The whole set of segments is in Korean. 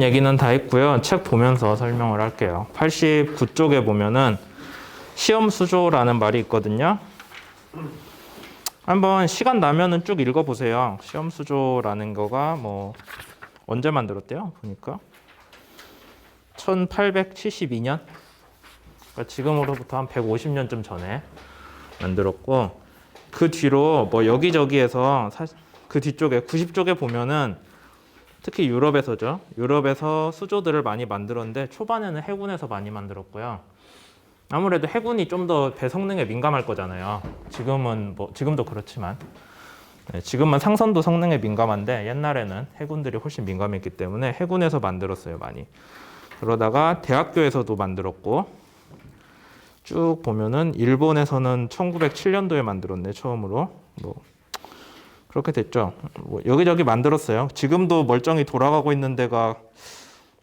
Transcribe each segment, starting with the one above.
얘기는 다 했고요. 책 보면서 설명을 할게요. 89쪽에 보면은 시험 수조라는 말이 있거든요. 한번 시간 나면은 쭉 읽어보세요. 시험 수조라는 거가 뭐 언제 만들었대요? 보니까 1872년? 그러니까 지금으로부터 한 150년쯤 전에 만들었고, 그 뒤로 뭐 여기저기에서 그 뒤쪽에 90쪽에 보면은 특히 유럽에서죠. 유럽에서 수조들을 많이 만들었는데 초반에는 해군에서 많이 만들었고요. 아무래도 해군이 좀 더 배 성능에 민감할 거잖아요. 지금은 뭐 지금도 그렇지만 지금은 상선도 성능에 민감한데 옛날에는 해군들이 훨씬 민감했기 때문에 해군에서 만들었어요, 많이. 그러다가 대학교에서도 만들었고, 쭉 보면은 일본에서는 1907년도에 만들었네, 처음으로. 뭐 그렇게 됐죠. 뭐 여기저기 만들었어요. 지금도 멀쩡히 돌아가고 있는 데가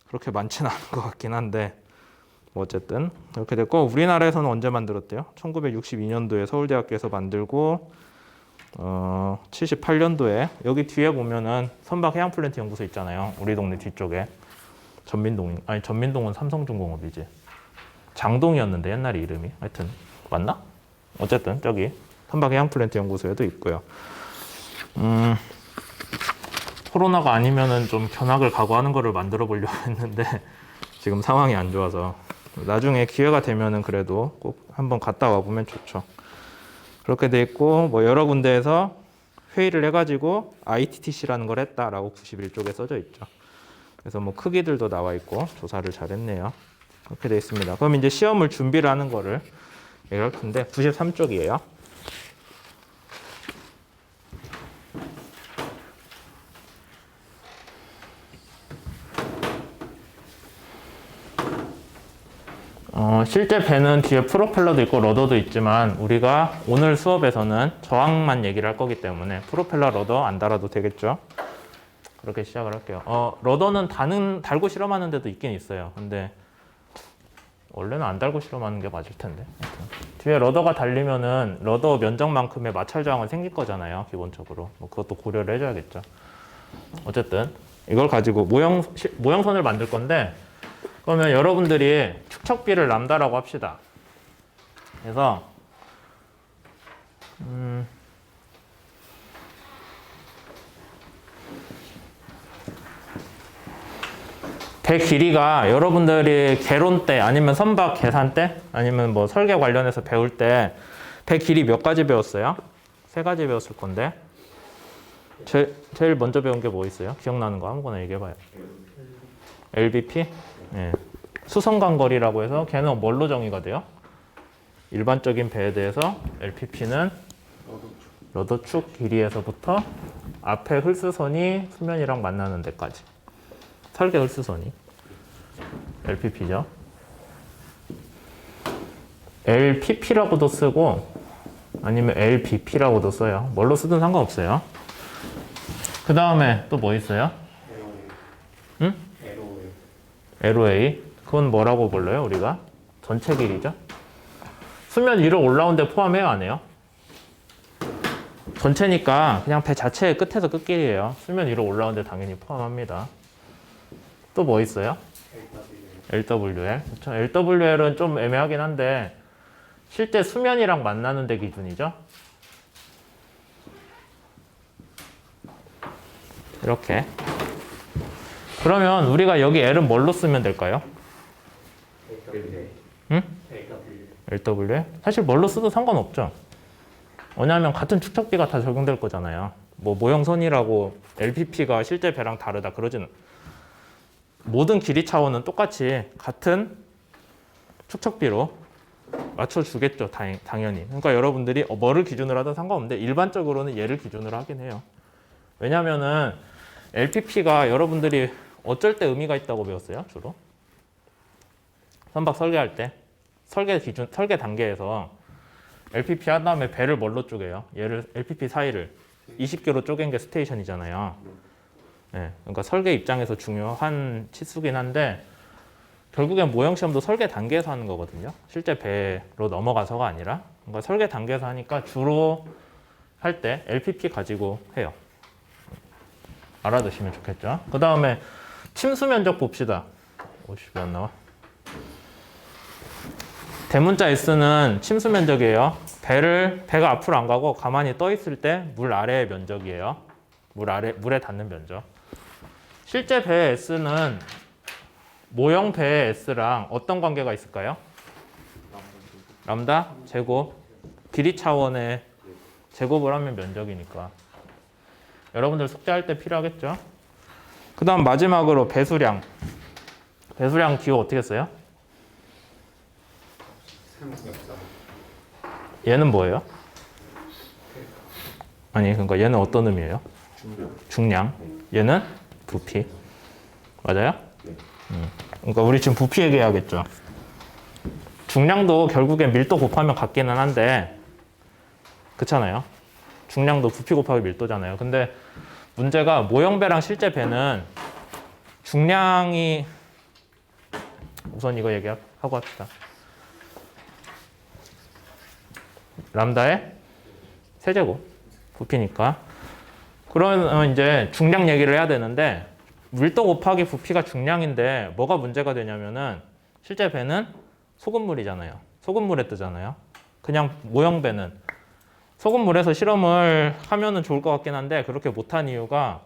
그렇게 많지는 않은 것 같긴 한데, 뭐 어쨌든 이렇게 됐고, 우리나라에서는 언제 만들었대요? 1962년도에 서울대학교에서 만들고, 78년도에 여기 뒤에 보면은 선박해양플랜트 연구소 있잖아요. 우리 동네 뒤쪽에. 전민동은 삼성중공업이지. 장동이었는데 옛날에 이름이. 하여튼 맞나? 어쨌든 저기 선박해양플랜트 연구소에도 있고요. 코로나가 아니면은 좀 견학을 각오하는 거를 만들어 보려고 했는데 지금 상황이 안 좋아서 나중에 기회가 되면은 그래도 꼭 한번 갔다 와 보면 좋죠. 그렇게 돼 있고, 뭐 여러 군데에서 회의를 해가지고 ITTC라는 걸 했다라고 91쪽에 써져 있죠. 그래서 뭐 크기들도 나와 있고 조사를 잘 했네요. 그렇게 돼 있습니다. 그럼 이제 시험을 준비를 하는 거를 얘기할 텐데 93쪽이에요. 실제 배는 뒤에 프로펠러도 있고 러더도 있지만 우리가 오늘 수업에서는 저항만 얘기를 할 거기 때문에 프로펠러 러더 안 달아도 되겠죠. 그렇게 시작을 할게요. 러더는 달고 실험하는 데도 있긴 있어요. 근데 원래는 안 달고 실험하는 게 맞을 텐데. 뒤에 러더가 달리면은 러더 면적만큼의 마찰 저항은 생길 거잖아요. 기본적으로. 뭐 그것도 고려를 해줘야겠죠. 어쨌든 이걸 가지고 모형선을 만들 건데, 그러면 여러분들이 축척비를 람다라고 합시다. 그래서 배 길이가 여러분들이 개론 때 아니면 선박 계산 때 아니면 뭐 설계 관련해서 배울 때 배 길이 몇 가지 배웠어요? 3가지 배웠을 건데 제일 먼저 배운 게 뭐 있어요? 기억나는 거 아무거나 얘기해봐요. LBP? 네. 수성간거리라고 해서 걔는 뭘로 정의가 돼요? 일반적인 배에 대해서 LPP는 러더축 길이에서부터 앞에 홀스선이 수면이랑 만나는 데까지. 설계 홀스선이 LPP죠. LPP라고도 쓰고 아니면 LBP라고도 써요. 뭘로 쓰든 상관없어요. 그 다음에 또 뭐 있어요? 응? LOA. 그건 뭐라고 불러요, 우리가? 전체 길이죠? 수면 위로 올라온 데 포함해요, 안 해요? 전체니까 그냥 배 자체의 끝에서 끝길이에요. 수면 위로 올라온 데 당연히 포함합니다. 또 뭐 있어요? LWL. 그렇죠? LWL은 좀 애매하긴 한데 실제 수면이랑 만나는 데 기준이죠. 이렇게. 그러면 우리가 여기 L은 뭘로 쓰면 될까요? 응? LWL? 사실 뭘로 써도 상관없죠. 왜냐하면 같은 축척비가 다 적용될 거잖아요. 뭐 모형선이라고 LPP가 실제 배랑 다르다 그러지는, 모든 길이 차원은 똑같이 같은 축척비로 맞춰주겠죠, 당연히. 그러니까 여러분들이 뭐를 기준으로 하든 상관없는데 일반적으로는 얘를 기준으로 하긴 해요. 왜냐면은 LPP가 여러분들이 어쩔 때 의미가 있다고 배웠어요, 주로? 선박 설계할 때. 설계 단계에서 LPP 한 다음에 배를 뭘로 쪼개요? 얘를 LPP 사이를 20개로 쪼갠 게 스테이션이잖아요. 네, 그러니까 설계 입장에서 중요한 치수긴 한데 결국엔 모형 시험도 설계 단계에서 하는 거거든요. 실제 배로 넘어가서가 아니라. 그러니까 설계 단계에서 하니까 주로 할 때 LPP 가지고 해요. 알아두시면 좋겠죠. 그 다음에 침수 면적 봅시다. 50이 안 나와. 대문자 S는 침수 면적이에요. 배가 앞으로 안 가고 가만히 떠 있을 때 물 아래의 면적이에요. 물에 닿는 면적. 실제 배 S는 모형 배 S랑 어떤 관계가 있을까요? 람다 제곱. 길이 차원의 제곱을 하면 면적이니까. 여러분들 숙제할 때 필요하겠죠? 그 다음 마지막으로 배수량. 배수량 기호 어떻게 써요? 얘는 뭐예요? 아니 그러니까 얘는 어떤 의미예요? 중량. 얘는 부피. 맞아요? 그러니까 우리 지금 부피 얘기해야겠죠. 중량도 결국엔 밀도 곱하면 같기는 한데 그렇잖아요. 중량도 부피 곱하기 밀도잖아요. 근데 문제가 모형배랑 실제 배는 중량이 우선 이거 얘기하고 합시다. 람다의 세제곱 부피니까. 그러면 이제 중량 얘기를 해야 되는데 밀도 곱하기 부피가 중량인데 뭐가 문제가 되냐면은 실제 배는 소금물이잖아요. 소금물에 뜨잖아요. 그냥 모형배는 소금물에서 실험을 하면은 좋을 것 같긴 한데 그렇게 못한 이유가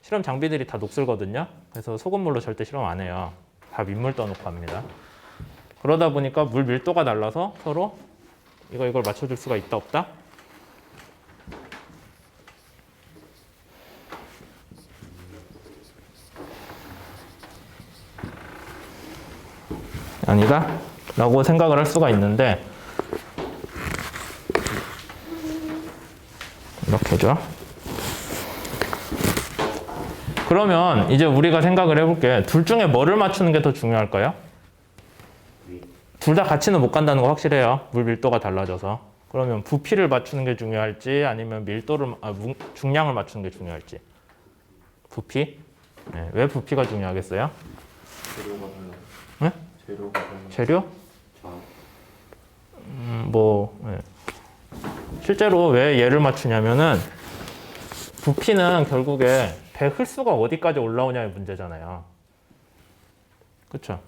실험 장비들이 다 녹슬거든요. 그래서 소금물로 절대 실험 안 해요. 다 민물 떠놓고 합니다. 그러다 보니까 물 밀도가 달라서 서로 이걸 맞춰줄 수가 있다 없다? 아니다? 라고 생각을 할 수가 있는데 이렇게죠. 그러면 이제 우리가 생각을 해볼게. 둘 중에 뭐를 맞추는 게 더 중요할까요? 둘 다 같이는 못 간다는 거 확실해요. 물 밀도가 달라져서. 그러면 부피를 맞추는 게 중요할지 아니면 중량을 맞추는 게 중요할지. 부피? 네, 왜 부피가 중요하겠어요? 재료가 달라. 네? 재료가 달라. 재료? 자, 네. 실제로 왜 얘를 맞추냐면은 부피는 결국에 배 흡수가 어디까지 올라오냐의 문제잖아요. 그렇죠?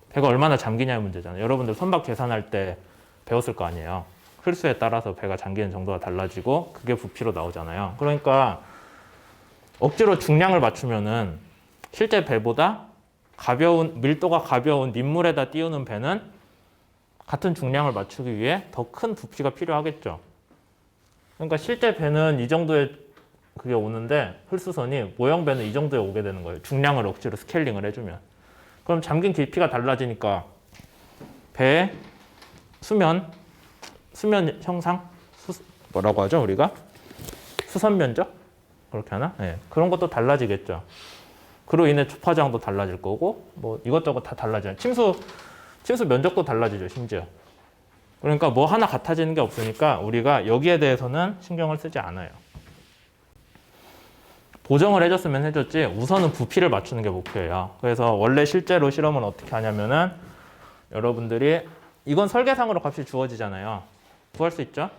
배가 얼마나 잠기냐의 문제잖아요. 여러분들 선박 계산할 때 배웠을 거 아니에요. 흡수에 따라서 배가 잠기는 정도가 달라지고 그게 부피로 나오잖아요. 그러니까 억지로 중량을 맞추면은 실제 배보다 밀도가 가벼운 민물에다 띄우는 배는 같은 중량을 맞추기 위해 더 큰 부피가 필요하겠죠. 그러니까 실제 배는 이 정도의 그게 오는데 흡수선이 모형 배는 이 정도에 오게 되는 거예요. 중량을 억지로 스케일링을 해주면. 그럼 잠긴 깊이가 달라지니까 배의 수면 형상? 뭐라고 하죠 우리가? 수선 면적? 그렇게 하나? 네. 그런 것도 달라지겠죠. 그로 인해 주파장도 달라질 거고 뭐 이것저것 다 달라져요. 침수 면적도 달라지죠 심지어. 그러니까 뭐 하나 같아지는 게 없으니까 우리가 여기에 대해서는 신경을 쓰지 않아요. 보정을 해줬으면 해줬지 우선은 부피를 맞추는 게 목표예요. 그래서 원래 실제로 실험은 어떻게 하냐면은 여러분들이 이건 설계상으로 값이 주어지잖아요. 구할 수 있죠?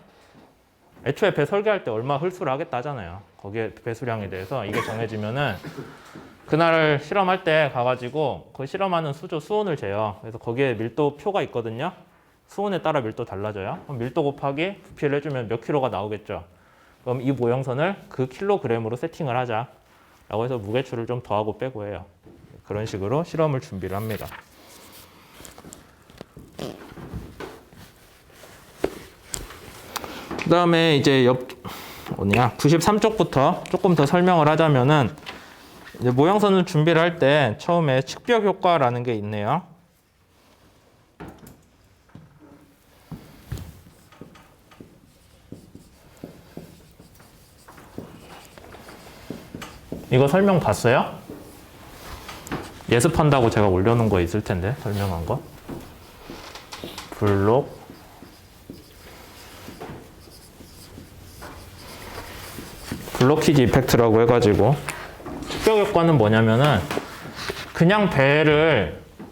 애초에 배 설계할 때 얼마 흡수를 하겠다 하잖아요. 거기에 배수량에 대해서 이게 정해지면은 그날 실험할 때 가가지고 그 실험하는 수온을 재요. 그래서 거기에 밀도 표가 있거든요. 수온에 따라 밀도 달라져요. 그럼 밀도 곱하기 부피를 해주면 몇 킬로가 나오겠죠. 그럼 이 모형선을 그 킬로그램으로 세팅을 하자. 라고 해서 무게추를 좀 더하고 빼고 해요. 그런 식으로 실험을 준비를 합니다. 그 다음에 이제 93쪽부터 조금 더 설명을 하자면은 이제 모형선을 준비를 할 때 처음에 측벽 효과라는 게 있네요. 이거 설명 봤어요? 예습한다고 제가 올려놓은 거 있을 텐데 설명한 거. 블로키지 이펙트라고 해가지고 측벽 효과는 뭐냐면은 그냥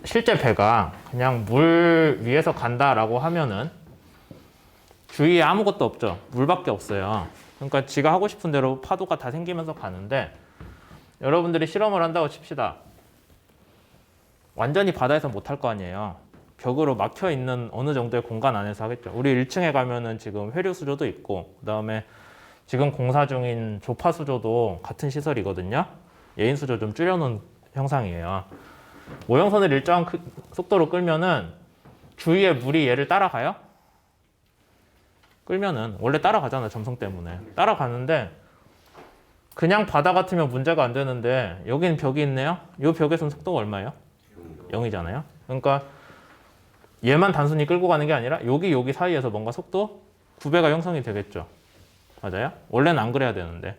실제 배가 그냥 물 위에서 간다라고 하면은 주위에 아무것도 없죠. 물밖에 없어요. 그러니까 지가 하고 싶은 대로 파도가 다 생기면서 가는데 여러분들이 실험을 한다고 칩시다. 완전히 바다에서 못 할 거 아니에요. 벽으로 막혀 있는 어느 정도의 공간 안에서 하겠죠. 우리 1층에 가면은 지금 회류 수조도 있고, 그다음에 지금 공사 중인 조파 수조도 같은 시설이거든요. 예인 수조 좀 줄여놓은 형상이에요. 모형선을 일정한 속도로 끌면은 주위에 물이 얘를 따라가요? 끌면은 원래 따라가잖아, 점성 때문에. 따라가는데 그냥 바다 같으면 문제가 안 되는데 여기는 벽이 있네요. 이 벽에서는 속도가 얼마예요? 0이잖아요. 그러니까 얘만 단순히 끌고 가는 게 아니라 여기 사이에서 뭔가 속도 9배가 형성이 되겠죠. 맞아요? 원래는 안 그래야 되는데.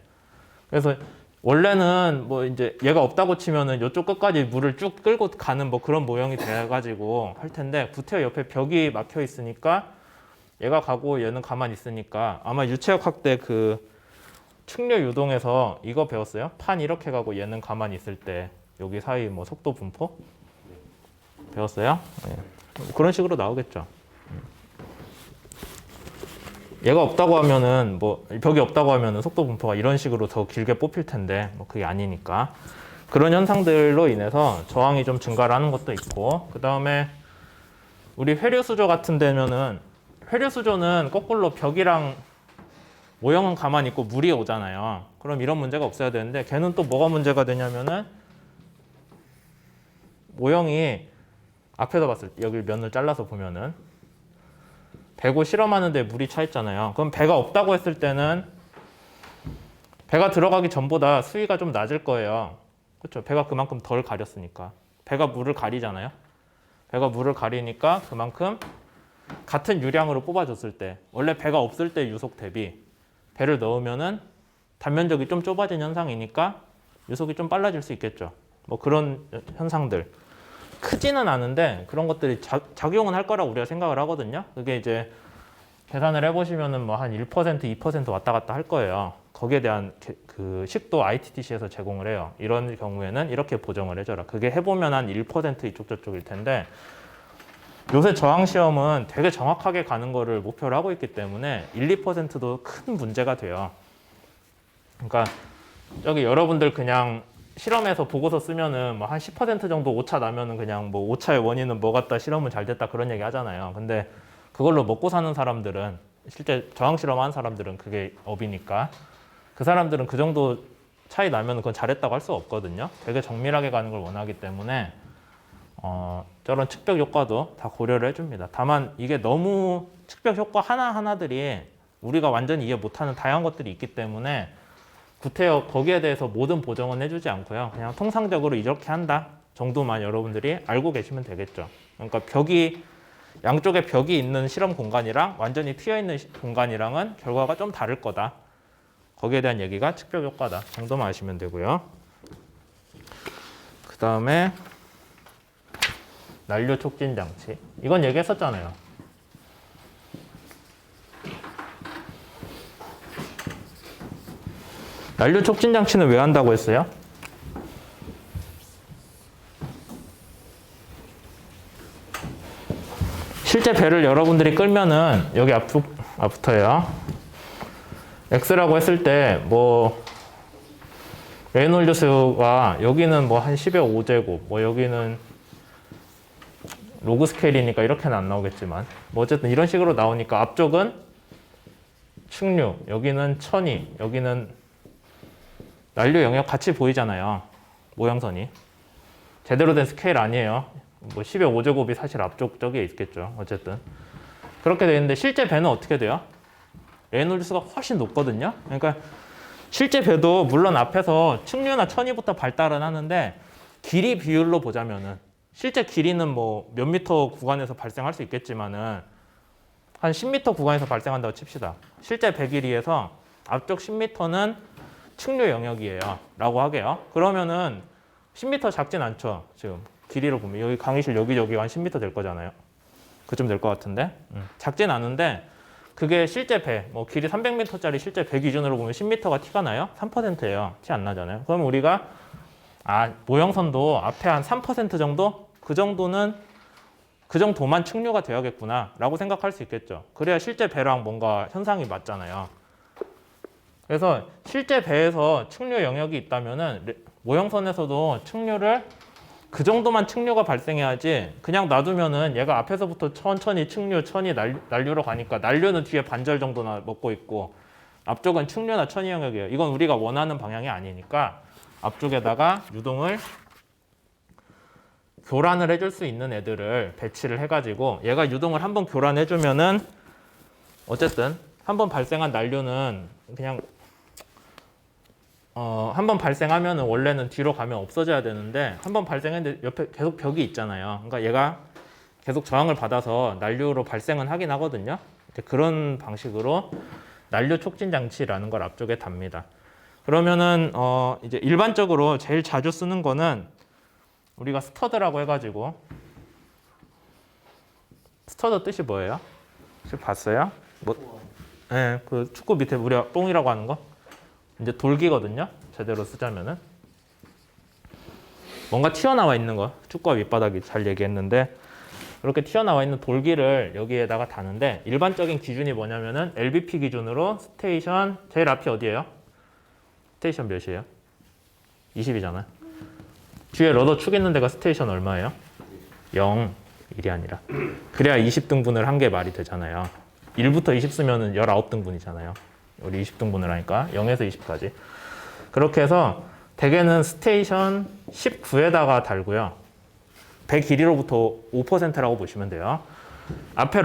그래서 원래는 뭐 이제 얘가 없다고 치면은 이쪽 끝까지 물을 쭉 끌고 가는 뭐 그런 모형이 돼가지고 할 텐데, 구태여 옆에 벽이 막혀 있으니까 얘가 가고 얘는 가만히 있으니까, 아마 유체역 학대 그 측류 유동에서 이거 배웠어요? 판 이렇게 가고 얘는 가만히 있을 때 여기 사이 뭐 속도 분포 배웠어요? 네. 그런 식으로 나오겠죠. 얘가 없다고 하면은 뭐 벽이 없다고 하면은 속도 분포가 이런 식으로 더 길게 뽑힐 텐데 뭐 그게 아니니까, 그런 현상들로 인해서 저항이 좀 증가를 하는 것도 있고, 그 다음에 우리 회류 수조 같은 데면은, 회류 수조는 거꾸로 벽이랑 모형은 가만히 있고 물이 오잖아요. 그럼 이런 문제가 없어야 되는데, 걔는 또 뭐가 문제가 되냐면은 모형이 앞에서 봤을 때 여기 면을 잘라서 보면은 배고 실험하는데 물이 차 있잖아요. 그럼 배가 없다고 했을 때는 배가 들어가기 전보다 수위가 좀 낮을 거예요. 그렇죠? 배가 그만큼 덜 가렸으니까. 배가 물을 가리잖아요. 배가 물을 가리니까 그만큼 같은 유량으로 뽑아줬을 때, 원래 배가 없을 때 유속 대비 배를 넣으면은 단면적이 좀 좁아진 현상이니까 유속이 좀 빨라질 수 있겠죠. 뭐 그런 현상들. 크지는 않은데 그런 것들이 작용은 할 거라고 우리가 생각을 하거든요. 그게 이제 계산을 해보시면은 뭐 한 1%, 2% 왔다 갔다 할 거예요. 거기에 대한 그 식도 ITTC에서 제공을 해요. 이런 경우에는 이렇게 보정을 해줘라. 그게 해보면 한 1% 이쪽 저쪽일 텐데, 요새 저항 시험은 되게 정확하게 가는 거를 목표로 하고 있기 때문에 1, 2%도 큰 문제가 돼요. 그러니까 저기 여러분들 그냥 실험에서 보고서 쓰면은 뭐 한 10% 정도 오차 나면은 그냥 뭐 오차의 원인은 뭐 같다, 실험은 잘 됐다, 그런 얘기 하잖아요. 근데 그걸로 먹고 사는 사람들은, 실제 저항 실험하는 사람들은 그게 업이니까 그 사람들은 그 정도 차이 나면 그건 잘했다고 할 수 없거든요. 되게 정밀하게 가는 걸 원하기 때문에 저런 측벽 효과도 다 고려를 해줍니다. 다만 이게 너무 측벽 효과 하나하나들이 우리가 완전히 이해 못하는 다양한 것들이 있기 때문에 구태여 거기에 대해서 모든 보정은 해주지 않고요. 그냥 통상적으로 이렇게 한다 정도만 여러분들이 알고 계시면 되겠죠. 그러니까 양쪽에 벽이 있는 실험 공간이랑 완전히 트여 있는 공간이랑은 결과가 좀 다를 거다. 거기에 대한 얘기가 측벽 효과다 정도만 아시면 되고요. 그 다음에 난류 촉진 장치. 이건 얘기했었잖아요. 난류 촉진 장치는 왜 한다고 했어요? 실제 배를 여러분들이 끌면은 여기 앞부터예요. X라고 했을 때 뭐 레이놀드 수가 여기는 뭐 한 10의 5제곱, 뭐 여기는 로그 스케일이니까 이렇게는 안 나오겠지만 뭐 어쨌든 이런 식으로 나오니까 앞쪽은 측류, 여기는 천이, 여기는 난류 영역 같이 보이잖아요. 모형선이. 제대로 된 스케일 아니에요. 뭐 10의 5제곱이 사실 앞쪽 저기에 있겠죠. 어쨌든. 그렇게 되어 있는데 실제 배는 어떻게 돼요? 레이놀드 수가 훨씬 높거든요. 그러니까 실제 배도 물론 앞에서 측류나 천이부터 발달은 하는데 길이 비율로 보자면은 실제 길이는 뭐 몇 미터 구간에서 발생할 수 있겠지만은 한 10m 구간에서 발생한다고 칩시다. 실제 배 길이에서 앞쪽 10m는 측류 영역이에요 라고 하게요. 그러면은 10m 작진 않죠. 지금 길이로 보면 여기 강의실 여기저기가 한 10m 될 거잖아요. 그쯤 될 것 같은데 작진 않은데, 그게 실제 배, 뭐 길이 300m짜리 실제 배 기준으로 보면 10m가 티가 나요? 3%예요. 티 안 나잖아요. 그러면 우리가 모형선도 앞에 한 3% 정도? 그 정도만 측류가 되어야겠구나 라고 생각할 수 있겠죠. 그래야 실제 배랑 뭔가 현상이 맞잖아요. 그래서 실제 배에서 측류 영역이 있다면은 모형선에서도 측류를 그 정도만 측류가 발생해야지 그냥 놔두면은 얘가 앞에서부터 천천히 측류, 난류로 가니까 난류는 뒤에 반절 정도나 먹고 있고 앞쪽은 측류나 천이 영역이에요. 이건 우리가 원하는 방향이 아니니까 앞쪽에다가 유동을 교란을 해줄 수 있는 애들을 배치를 해가지고 얘가 유동을 한번 교란해주면은 어쨌든 한번 발생한 난류는 그냥 한번 발생하면은 원래는 뒤로 가면 없어져야 되는데 한번 발생했는데 옆에 계속 벽이 있잖아요. 그러니까 얘가 계속 저항을 받아서 난류로 발생은 하긴 하거든요. 그런 방식으로 난류 촉진 장치라는 걸 앞쪽에 답니다. 그러면은 이제 일반적으로 제일 자주 쓰는 거는 우리가 스터드라고 해가지고 스터드 뜻이 뭐예요? 혹시 봤어요? 뭐? 네, 그 축구 밑에 우리가 뽕이라고 하는 거 이제 돌기거든요. 제대로 쓰자면은 뭔가 튀어나와 있는 거 축구와 밑바닥이 잘 얘기했는데 그렇게 튀어나와 있는 돌기를 여기에다가 다는데 일반적인 기준이 뭐냐면은 LBP 기준으로 스테이션 제일 앞이 어디예요? 스테이션 몇이에요? 20이잖아요. 뒤에 러더 축 있는 데가 스테이션 얼마예요? 0, 1이 아니라. 그래야 20등분을 한 게 말이 되잖아요. 1부터 20 쓰면은 19등분이잖아요. 우리 20등분을 하니까 0에서 20까지. 그렇게 해서 대개는 스테이션 19에다가 달고요. 배 길이로부터 5%라고 보시면 돼요. 앞에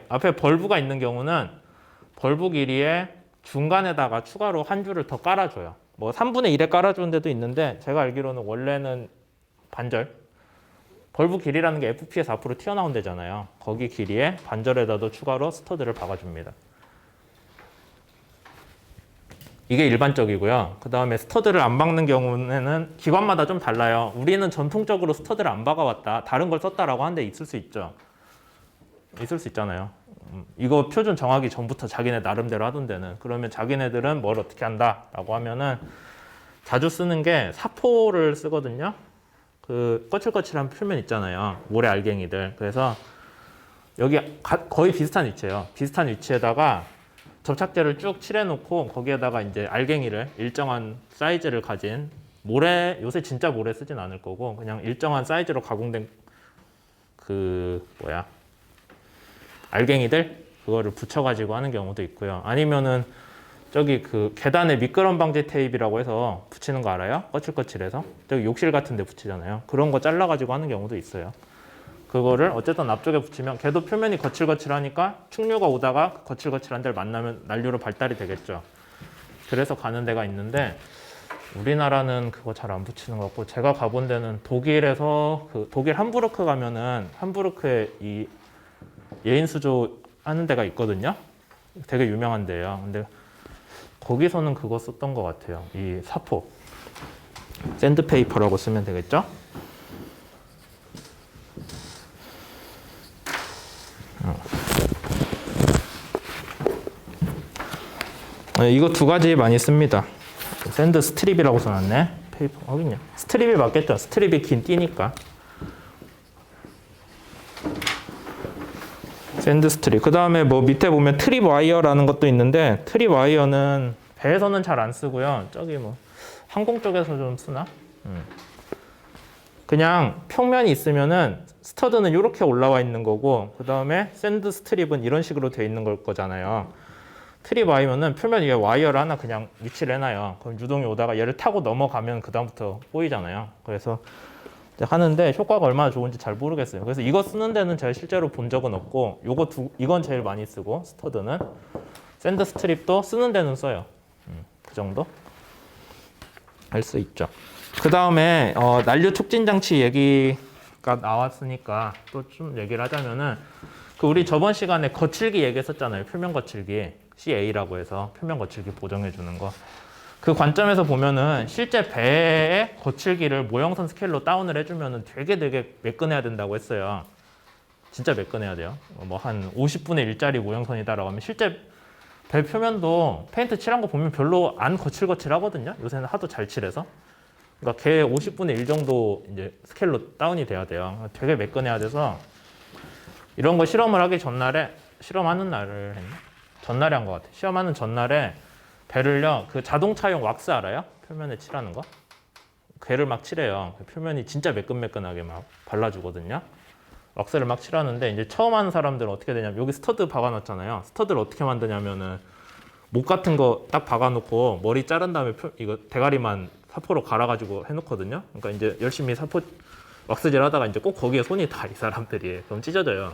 앞에 벌브가 있는 경우는 벌브 길이의 중간에다가 추가로 한 줄을 더 깔아줘요. 뭐 3분의 1에 깔아주는 데도 있는데 제가 알기로는 원래는 반절 벌브 길이라는 게 FP에서 앞으로 튀어나온 데잖아요. 거기 길이에 반절에다도 추가로 스터드를 박아줍니다. 이게 일반적이고요. 그 다음에 스터드를 안 박는 경우에는 기관마다 좀 달라요. 우리는 전통적으로 스터드를 안 박아왔다. 다른 걸 썼다라고 하는데 있을 수 있죠. 있을 수 있잖아요. 이거 표준 정하기 전부터 자기네 나름대로 하던 데는. 그러면 자기네들은 뭘 어떻게 한다라고 하면은 자주 쓰는 게 사포를 쓰거든요. 그 거칠거칠한 표면 있잖아요. 모래 알갱이들. 그래서 여기 거의 비슷한 위치예요. 비슷한 위치에다가 접착제를 쭉 칠해놓고 거기에다가 이제 알갱이를 일정한 사이즈를 가진 모래, 요새 진짜 모래 쓰진 않을 거고 그냥 일정한 사이즈로 가공된 알갱이들 그거를 붙여가지고 하는 경우도 있고요. 아니면은 저기 그 계단에 미끄럼 방지 테이프라고 해서 붙이는 거 알아요? 거칠거칠해서 저기 욕실 같은 데 붙이잖아요. 그런 거 잘라가지고 하는 경우도 있어요. 그거를 어쨌든 앞쪽에 붙이면 걔도 표면이 거칠거칠하니까 충류가 오다가 거칠거칠한 데를 만나면 난류로 발달이 되겠죠. 그래서 가는 데가 있는데 우리나라는 그거 잘 안 붙이는 것 같고 제가 가본 데는 독일에서 독일 함부르크 가면은 함부르크에 이 예인수조 하는 데가 있거든요. 되게 유명한 데예요. 근데 거기서는 그거 썼던 것 같아요. 이 사포 샌드페이퍼라고 쓰면 되겠죠. 이거 두 가지 많이 씁니다. 샌드 스트립이라고 써놨네. 페이퍼 어딨냐? 스트립이 맞겠죠? 스트립이 긴 띠니까. 샌드 스트립. 그 다음에 뭐 밑에 보면 트립 와이어라는 것도 있는데 트립 와이어는 배에서는 잘 안 쓰고요. 저기 뭐 항공 쪽에서 좀 쓰나? 그냥 평면이 있으면은 스터드는 이렇게 올라와 있는 거고 그 다음에 샌드 스트립은 이런 식으로 돼 있는 걸 거잖아요. 트립 와이어는 표면 위에 와이어를 하나 그냥 위치를 해놔요. 그럼 유동이 오다가 얘를 타고 넘어가면 그 다음부터 보이잖아요. 그래서 하는데 효과가 얼마나 좋은지 잘 모르겠어요. 그래서 이거 쓰는 데는 제가 실제로 본 적은 없고 이건 제일 많이 쓰고 스터드는 샌드 스트립도 쓰는 데는 써요. 그 정도 할 수 있죠. 그 다음에 난류 촉진 장치 얘기가 나왔으니까 또 좀 얘기를 하자면은 그 우리 저번 시간에 거칠기 얘기했었잖아요. 표면 거칠기 CA라고 해서 표면 거칠기 보정해 주는 거. 그 관점에서 보면은 실제 배의 거칠기를 모형선 스케일로 다운을 해주면은 되게 매끈해야 된다고 했어요. 진짜 매끈해야 돼요. 뭐 한 50분의 1짜리 모형선이다라고 하면 실제 배 표면도 페인트 칠한 거 보면 별로 안 거칠거칠하거든요. 요새는 하도 잘 칠해서. 그러니까 걔 50분의 1 정도 이제 스케일로 다운이 돼야 돼요. 되게 매끈해야 돼서 이런 거 실험을 하기 전날에 실험하는 날을 했나? 전날에 한 것 같아요. 시험하는 전날에 배를요 그 자동차용 왁스 알아요? 표면에 칠하는 거 궤를 막 칠해요. 표면이 진짜 매끈매끈하게 막 발라주거든요. 왁스를 막 칠하는데 이제 처음 하는 사람들은 어떻게 되냐면 여기 스터드 박아놨잖아요. 스터드를 어떻게 만드냐면은 목 같은 거 딱 박아놓고 머리 자른 다음에 이거 대가리만 사포로 갈아가지고 해놓거든요. 그러니까 이제 열심히 사포 왁스질 하다가 이제 꼭 거기에 손이 다 이 사람들이 그럼 찢어져요.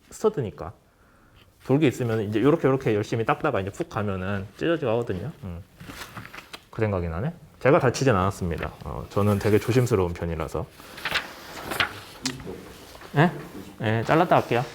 스터드니까. 돌게 있으면 이제 이렇게 열심히 닦다가 이제 푹 가면은 찢어지고 하거든요. 그 생각이 나네. 제가 다치진 않았습니다. 저는 되게 조심스러운 편이라서. 예? 예, 잘랐다 할게요.